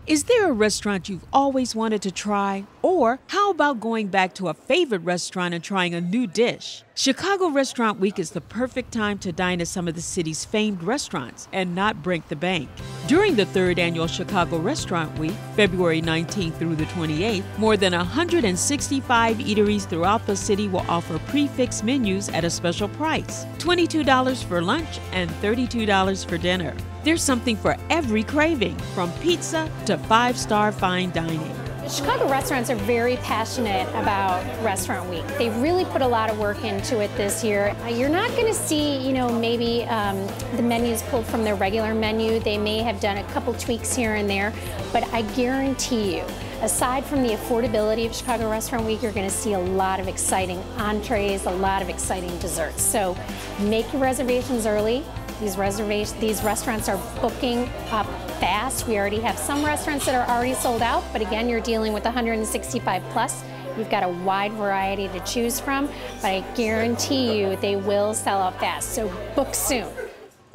Is there a restaurant you've always wanted to try? Or how about going back to a favorite restaurant and trying a new dish? Chicago Restaurant Week is the perfect time to dine at some of the city's famed restaurants and not break the bank. During the third annual Chicago Restaurant Week, February 19th through the 28th, more than 165 eateries throughout the city will offer prix-fixe menus at a special price, $22 for lunch and $32 for dinner. There's something for every craving, from pizza to five-star fine dining. Chicago restaurants are very passionate about Restaurant Week. They really put a lot of work into it this year. You're not going to see, maybe the menus pulled from their regular menu. They may have done a couple tweaks here and there, but I guarantee you, aside from the affordability of Chicago Restaurant Week, you're going to see a lot of exciting entrees, a lot of exciting desserts. So make your reservations early. These restaurants are booking up fast. We already have some restaurants that are already sold out, but again, you're dealing with 165 plus. You've got a wide variety to choose from, but I guarantee you they will sell out fast, so book soon.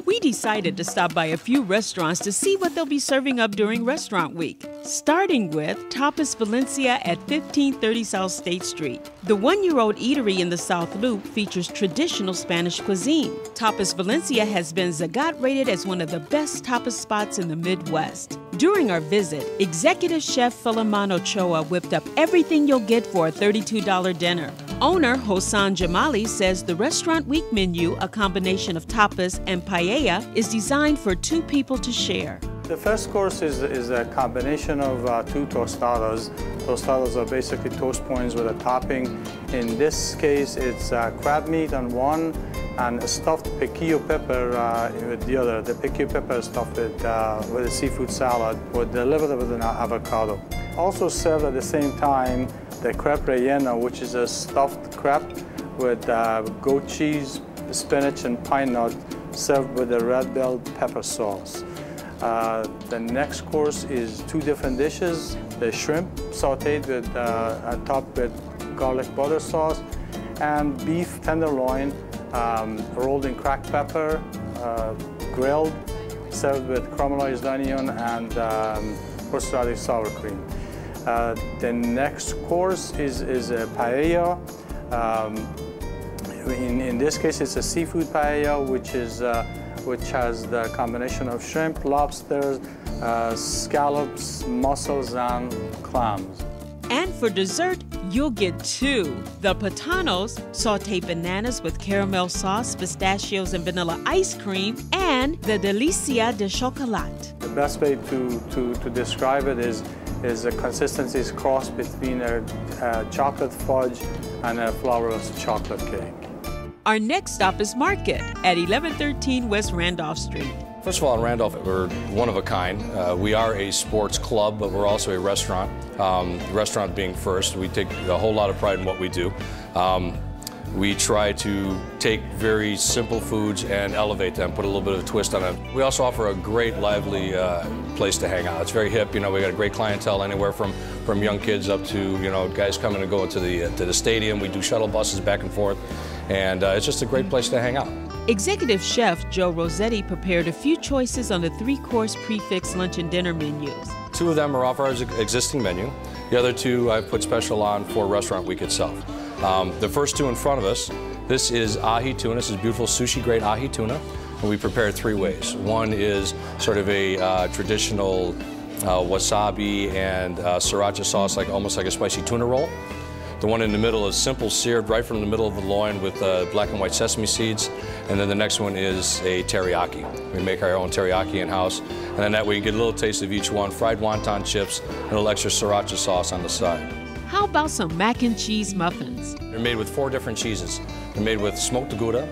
We decided to stop by a few restaurants to see what they'll be serving up during Restaurant Week, starting with Tapas Valencia at 1530 South State Street. The one-year-old eatery in the South Loop features traditional Spanish cuisine. Tapas Valencia has been Zagat rated as one of the best tapas spots in the Midwest. During our visit, executive chef Philemon Ochoa whipped up everything you'll get for a $32 dinner. Owner Hosan Jamali says the Restaurant Week menu, a combination of tapas and paella, is designed for two people to share. The first course is a combination of two tostadas. Tostadas are basically toast points with a topping. In this case, it's crab meat on one and a stuffed piquillo pepper with the other. The piquillo pepper is stuffed with a seafood salad with a little bit of an avocado. Also served at the same time the crepe relleno, which is a stuffed crepe with goat cheese, spinach, and pine nut, served with a red bell pepper sauce. The next course is two different dishes. The shrimp sauteed with topped with garlic butter sauce, and beef tenderloin rolled in cracked pepper, grilled, served with caramelized onion and horseradish sour cream. The next course is a paella. In this case, it's a seafood paella, which has the combination of shrimp, lobsters, scallops, mussels, and clams. And for dessert, you'll get two. The Patanos, sauteed bananas with caramel sauce, pistachios, and vanilla ice cream, and the Delicia de Chocolat. The best way to describe it is the consistency is cross between a chocolate fudge and a flourless chocolate cake. Our next stop is Market at 1113 West Randolph Street. First of all, in Randolph, we're one of a kind. We are a sports club, but we're also a restaurant. The restaurant being first, we take a whole lot of pride in what we do. We try to take very simple foods and elevate them, put a little bit of a twist on them. We also offer a great, lively place to hang out. It's very hip. We got a great clientele, anywhere from young kids up to guys coming and going to the stadium. We do shuttle buses back and forth, and it's just a great place to hang out. Executive Chef Joe Rossetti prepared a few choices on the three-course prix-fixe lunch and dinner menus. Two of them are off our existing menu. The other two I've put special on for Restaurant Week itself. The first two in front of us, this is ahi tuna. This is beautiful sushi-grade ahi tuna, and we prepare it three ways. One is sort of a traditional wasabi and sriracha sauce, almost like a spicy tuna roll. The one in the middle is simple, seared right from the middle of the loin with black and white sesame seeds. And then the next one is a teriyaki. We make our own teriyaki in-house. And then that way you get a little taste of each one, fried wonton chips, and a little extra sriracha sauce on the side. How about some mac and cheese muffins? They're made with 4 different cheeses. They're made with smoked Gouda,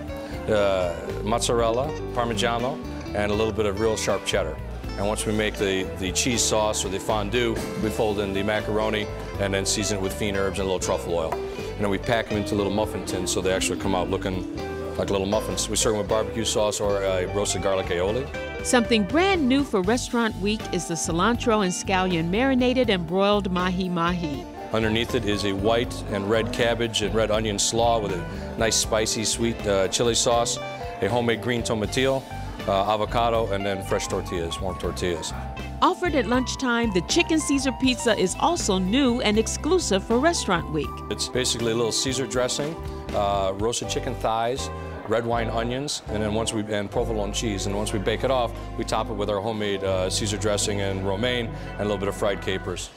mozzarella, Parmigiano, and a little bit of real sharp cheddar. And once we make the cheese sauce or the fondue, we fold in the macaroni and then season it with fiend herbs and a little truffle oil. And then we pack them into little muffin tins so they actually come out looking like little muffins. We serve them with barbecue sauce or a roasted garlic aioli. Something brand new for Restaurant Week is the cilantro and scallion marinated and broiled mahi-mahi. Underneath it is a white and red cabbage and red onion slaw with a nice spicy sweet chili sauce, a homemade green tomatillo, avocado, and then fresh tortillas, warm tortillas. Offered at lunchtime, the Chicken Caesar Pizza is also new and exclusive for Restaurant Week. It's basically a little Caesar dressing, roasted chicken thighs, red wine onions, and then and provolone cheese. And once we bake it off, we top it with our homemade Caesar dressing and romaine and a little bit of fried capers.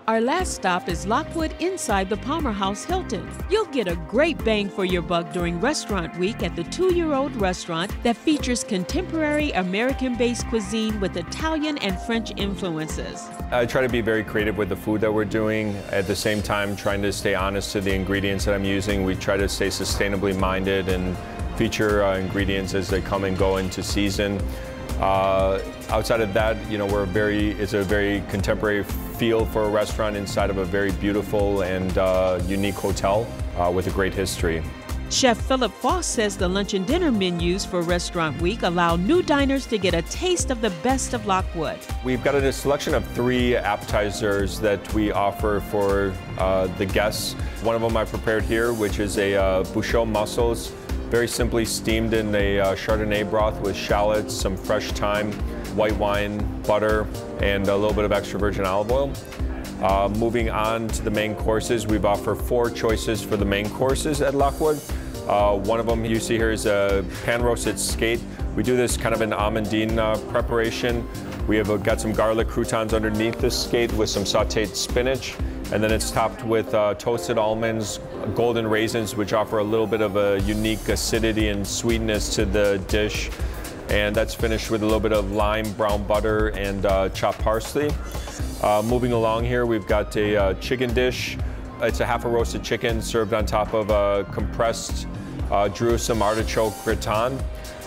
Our last stop is Lockwood inside the Palmer House Hilton. You'll get a great bang for your buck during Restaurant Week at the 2-year-old restaurant that features contemporary American-based cuisine with Italian and French influences. I try to be very creative with the food that we're doing. At the same time, trying to stay honest to the ingredients that I'm using. We try to stay sustainably minded and feature ingredients as they come and go into season. Outside of that, you know, it's a very contemporary feel for a restaurant inside of a very beautiful and unique hotel with a great history. Chef Philip Foss says the lunch and dinner menus for Restaurant Week allow new diners to get a taste of the best of Lockwood. We've got a selection of 3 appetizers that we offer for the guests. One of them I prepared here, which is a Bouchot mussels, very simply steamed in a Chardonnay broth with shallots, some fresh thyme, white wine, butter, and a little bit of extra virgin olive oil. Moving on to the main courses, we've offered 4 choices for the main courses at Lockwood. One of them you see here is a pan-roasted skate. We do this kind of an amandine preparation. We have got some garlic croutons underneath this skate with some sauteed spinach, and then it's topped with toasted almonds, golden raisins, which offer a little bit of a unique acidity and sweetness to the dish. And that's finished with a little bit of lime, brown butter, and chopped parsley. Moving along here, we've got a chicken dish. It's a half a roasted chicken served on top of a compressed Jerusalem artichoke gratin.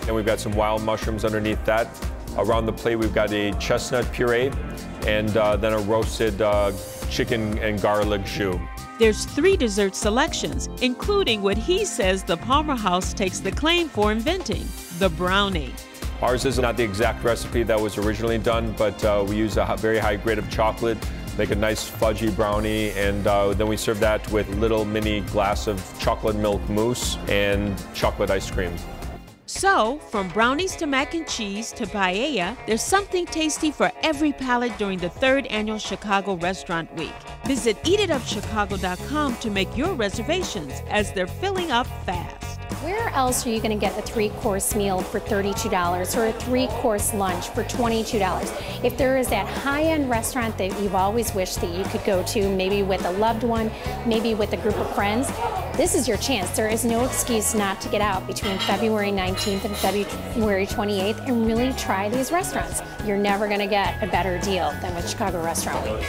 And we've got some wild mushrooms underneath that. Around the plate, we've got a chestnut puree and then a roasted chicken and garlic choux. There's 3 dessert selections, including what he says the Palmer House takes the claim for inventing, the brownie. Ours is not the exact recipe that was originally done, but we use a very high grade of chocolate, make a nice fudgy brownie, and then we serve that with little mini glass of chocolate milk mousse and chocolate ice cream. So, from brownies to mac and cheese to paella, there's something tasty for every palate during the 3rd annual Chicago Restaurant Week. Visit eatitupchicago.com to make your reservations as they're filling up fast. Where else are you going to get a 3-course meal for $32 or a 3-course lunch for $22? If there is that high-end restaurant that you've always wished that you could go to, maybe with a loved one, maybe with a group of friends, this is your chance. There is no excuse not to get out between February 19th and February 28th and really try these restaurants. You're never going to get a better deal than with Chicago Restaurant Week.